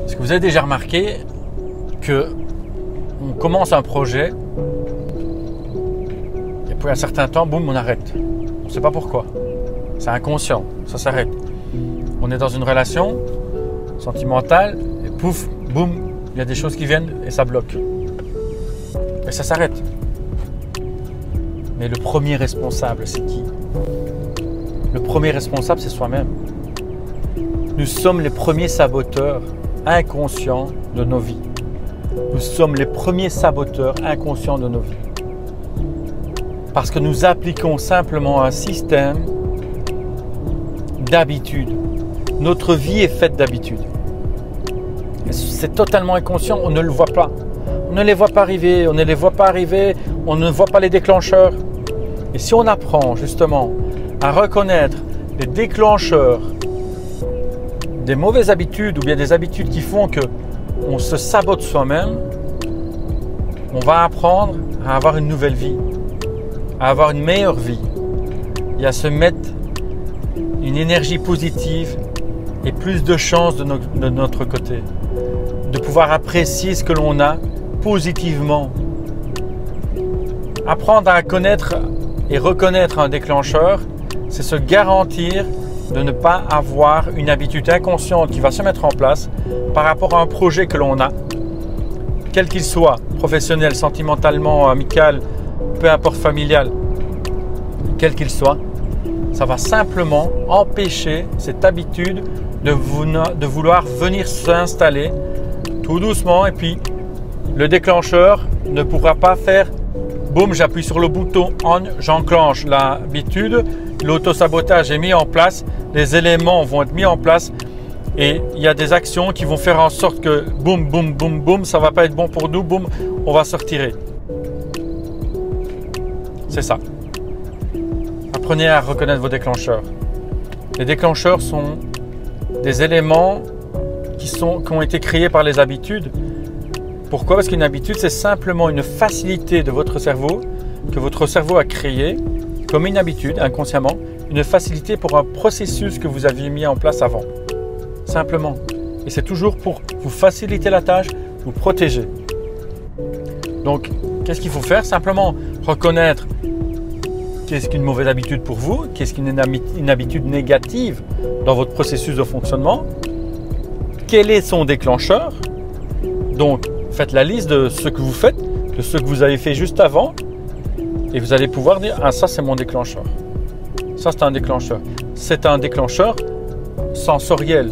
Est-ce que vous avez déjà remarqué que on commence un projet et puis à un certain temps, boum, on arrête. On ne sait pas pourquoi. C'est inconscient, ça s'arrête. On est dans une relation sentimentale et pouf, boum, il y a des choses qui viennent et ça bloque. Et ça s'arrête. Mais le premier responsable, c'est qui? Le premier responsable, c'est soi-même. Nous sommes les premiers saboteurs inconscients de nos vies. Nous sommes les premiers saboteurs inconscients de nos vies. Parce que nous appliquons simplement un système d'habitude. Notre vie est faite d'habitudes. C'est totalement inconscient, on ne le voit pas. On ne les voit pas arriver, on ne les voit pas arriver, on ne voit pas les déclencheurs. Et si on apprend justement à reconnaître les déclencheurs des mauvaises habitudes ou bien des habitudes qui font qu'on se sabote soi-même, on va apprendre à avoir une nouvelle vie, à avoir une meilleure vie et à se mettre une énergie positive et plus de chances de notre côté, de pouvoir apprécier ce que l'on a positivement. Apprendre à connaître et reconnaître un déclencheur, c'est se garantir de ne pas avoir une habitude inconsciente qui va se mettre en place par rapport à un projet que l'on a, quel qu'il soit, professionnel, sentimentalement, amical, peu importe familial, quel qu'il soit. Ça va simplement empêcher cette habitude de vouloir venir s'installer tout doucement et puis le déclencheur ne pourra pas faire boum, j'appuie sur le bouton on, j'enclenche l'habitude, l'auto-sabotage est mis en place, les éléments vont être mis en place et il y a des actions qui vont faire en sorte que boum, boum, boum, boum, ça ne va pas être bon pour nous, boum, on va se retirer. C'est ça. Apprenez à reconnaître vos déclencheurs. Les déclencheurs sont des éléments qui ont été créés par les habitudes. Pourquoi? Parce qu'une habitude, c'est simplement une facilité de votre cerveau que votre cerveau a créé comme une habitude, inconsciemment, une facilité pour un processus que vous aviez mis en place avant. Simplement. Et c'est toujours pour vous faciliter la tâche, vous protéger. Donc, qu'est-ce qu'il faut faire? Simplement reconnaître qu'est-ce qu'une mauvaise habitude pour vous, qu'est-ce qu'une habitude négative dans votre processus de fonctionnement, quel est son déclencheur. Donc, faites la liste de ce que vous faites, de ce que vous avez fait juste avant et vous allez pouvoir dire « Ah, ça c'est mon déclencheur. Ça c'est un déclencheur. » C'est un déclencheur sensoriel.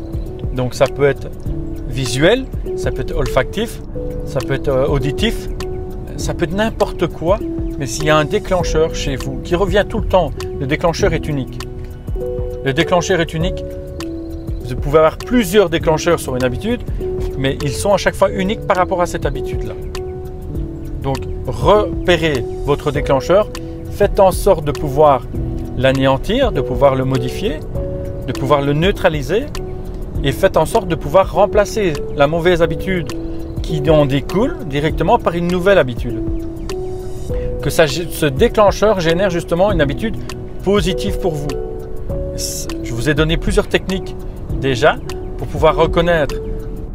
Donc ça peut être visuel, ça peut être olfactif, ça peut être auditif, ça peut être n'importe quoi. Mais s'il y a un déclencheur chez vous qui revient tout le temps, le déclencheur est unique. Le déclencheur est unique. Vous pouvez avoir plusieurs déclencheurs sur une habitude, mais ils sont à chaque fois uniques par rapport à cette habitude-là. Donc, repérez votre déclencheur, faites en sorte de pouvoir l'anéantir, de pouvoir le modifier, de pouvoir le neutraliser et faites en sorte de pouvoir remplacer la mauvaise habitude qui en découle directement par une nouvelle habitude. Que ce déclencheur génère justement une habitude positive pour vous. Je vous ai donné plusieurs techniques déjà pour pouvoir reconnaître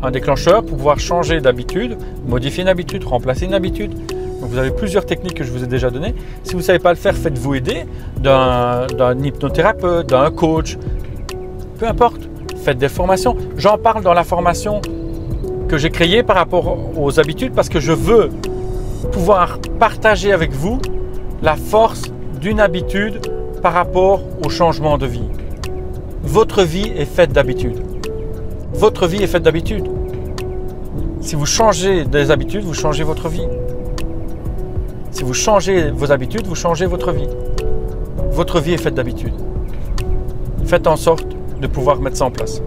un déclencheur, pour pouvoir changer d'habitude, modifier une habitude, remplacer une habitude. Donc vous avez plusieurs techniques que je vous ai déjà données. Si vous ne savez pas le faire, faites-vous aider d'un hypnothérapeute, d'un coach, peu importe. Faites des formations. J'en parle dans la formation que j'ai créée par rapport aux habitudes parce que je veux pouvoir partager avec vous la force d'une habitude par rapport au changement de vie. Votre vie est faite d'habitudes. Votre vie est faite d'habitudes. Si vous changez des habitudes, vous changez votre vie. Si vous changez vos habitudes, vous changez votre vie. Votre vie est faite d'habitudes. Faites en sorte de pouvoir mettre ça en place.